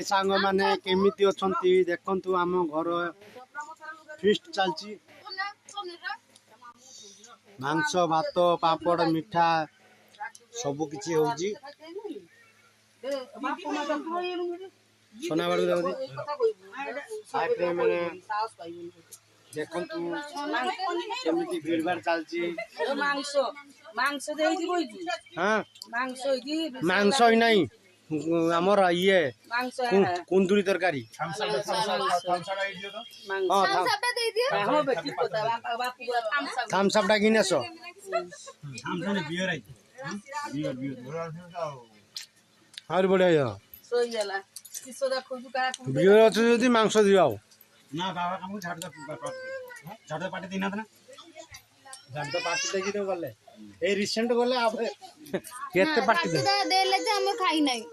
सांग माने केमिति अछंती देखंतु आम घर फीस्ट चलची मांस भात पापड़ मिठा सब किछि होउची सोना बाड़ू माने देखंतु केमिति भीड़ भाड़ चलची मांस मांस देई बोइजु हां मांस ही नहीं हमर ये मांस कुंदुरी तरकारी थम्स अप डाकिन आसो और बढ़िया बियर अच्छे जदि मांस दियो ना बाबा हमको झाड़ दे पार्टी दिना था ना झाड़ दे पार्टी देखि तो गले ए रिसेंट गले अब केते पार्टी दे देले जे हम खाई नहीं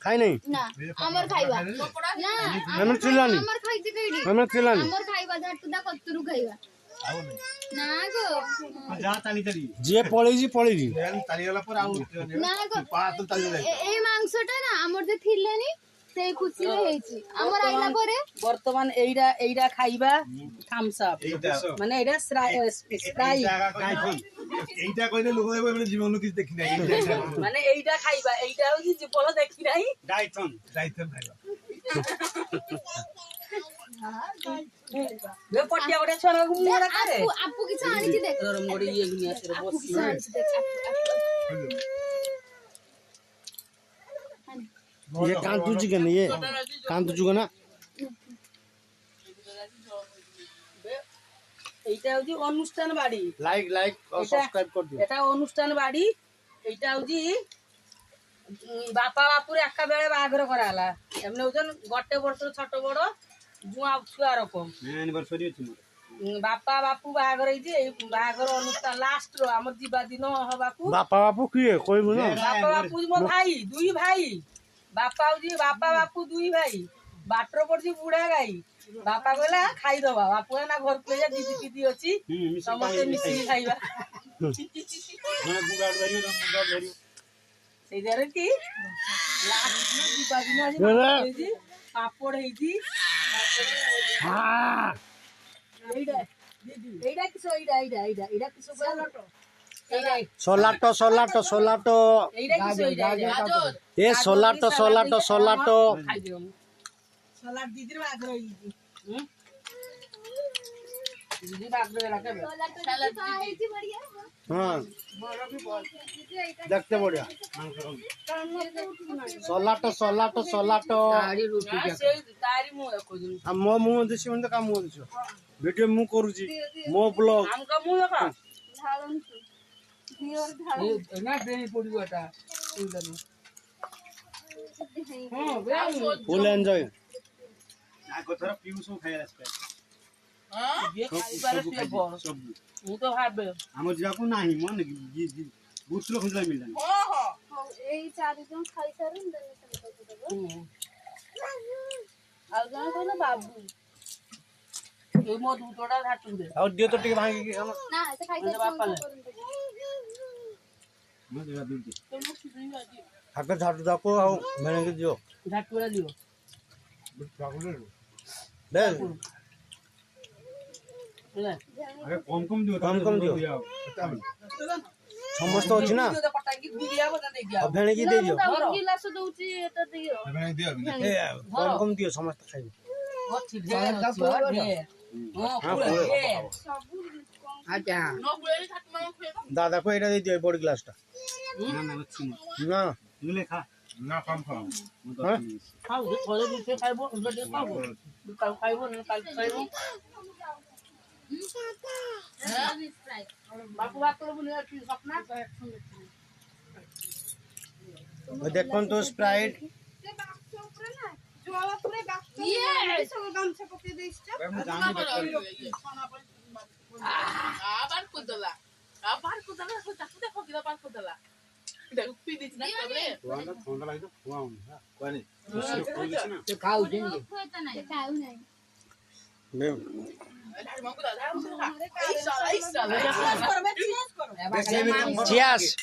ना हमर खाइबा ना हमर चिल्लानी हमर खाइते कइडी हमर चिल्लानी हमर खाइबा झाटुदा कतरु खाइबा ना गो जा ताली जे पळी जी ताली वाला पर आउ ना गो पात ताली ए मांसटा ना हमर जे थिलेनी से खुशी हेची हमर आइला परे वर्तमान एइडा खाइबा थम्स अप माने एइडा स्प्राइट এইটা কইলে লোক এবারে জীবন কিছু দেখি নাই মানে এইটা খাইবা এইটা হচ্ছে জীবন দেখি নাই ডাইথন খাইবা বে পটিয়া ওটা ছড়া মুড়া করে আপু কিছু আনিছি দেখ গরম গড়ি ইয়ে গুনি আছে রে বসি ये कांतु चिकन ये कांतु चिकन ना এইটা হচ্ছে অনুষ্ঠান বাড়ি लाइक और सब्सक्राइब कर दियो এটা অনুষ্ঠান বাড়ি এইটা হচ্ছে বাপা বাপুর একা বেড়ে বাহাঘর করা হলা এমনি ওজন গটে বর্ষ ছোট বড় জুয়া ছুয়া রকম एनिवर्सरी अछि বাপা বাপু বাহাঘর হইছে এই বাহাঘর অনুষ্ঠান লাস্ট র আমার ଯିବା ଦିନ হবাকু बापा बापू किए कोई बोलो বাপা বাপু মো ভাই দুই ভাই বাপা হଉଛି বাপা বাপু দুই ভাই বাটর পড়ছি বুড়া গাই বাপা কইলা খাইଦବା ବାପୁ ନା ଘରକୁ ଯା ଦିଦି ଦିଦି ଅଛି ସମସ୍ତେ ମିଶିକି ଖାଇବା ସେଇଦାରେ କି ଲାଷ୍ଟ ଯିବା ଦିନ ଆଜି ପାପଡ଼ ହେଇଛି ଏଇଟା କିସ ଏଇଟା କିସ सोलाटो ଏଇଟା କିସ ए सोलाटो ସଲାଡ ଦିଦିର ବାହାଘର ହେଇଛି ଦିଦି ବାହାଘର ହେଲା କେବେ ହେଇଛି ବଢିଆ हां देखते बढ़िया सोलाटो ତାରି ରୁଟି ସେଇ ତାରି ମୁଁ କହୁଛି मो मुंह दिसी मन का मुंह दिसो वीडियो मु करूची मो ब्लॉग ଆମका ମୁଁ ଦେଖା ଢାଳନ୍ତୁ ଝିଅର ଢାଳ ନା ଦେଇ ପଡିବ ଏଟା ହଁ फुल एंजॉय आको थोड़ा पीऊ सो खाया रास्ता सब ମୁଁ ତ ଭାବେ हम जाको नाही मन बुसलो खुजला मिलला ଏଇ ଚାରି ଜଣ ଖାଇସାରନ୍ ଦେଲେ ଆଉ ଜଣ କହିଲା ବାବୁ ଏଇ ମୋ ଦୁଧଟା ଘାଟୁ ଦେ और दियो तो टिके भांगी के हम ନା ସେ ଖାଇସାର म देगा दूध आके झाटू जाको आउ मैंने के दियो ଘାଟୁରା ଦିଅ दे ହେଲା अरे कम दियो समस्त अछि ना ପଟାକି ଦିଆ ବନା ଦେଇ ଦିଆ अब भेणे की दे दियो ଗିଲାସ ଦଉଛି ଏଟା ଦିଅ ए कम दियो समस्त खाइबो ଅଛି ଦେ ଆଚ୍ଛା दादा को एटा दे दियो बड़ ग्लास टा ना इले खा ना कम खाओ ଖାଉ ଥରେ ଦିତେ ଖାଇବ ଏବେ ଖାଇବ କାଲ ଖାଇବ ନା କାଲ ଖାଇବ ବାପୁ ବାପର ବୁଲି ଅଛି ସପନା देखन तो स्प्राइट Cheers.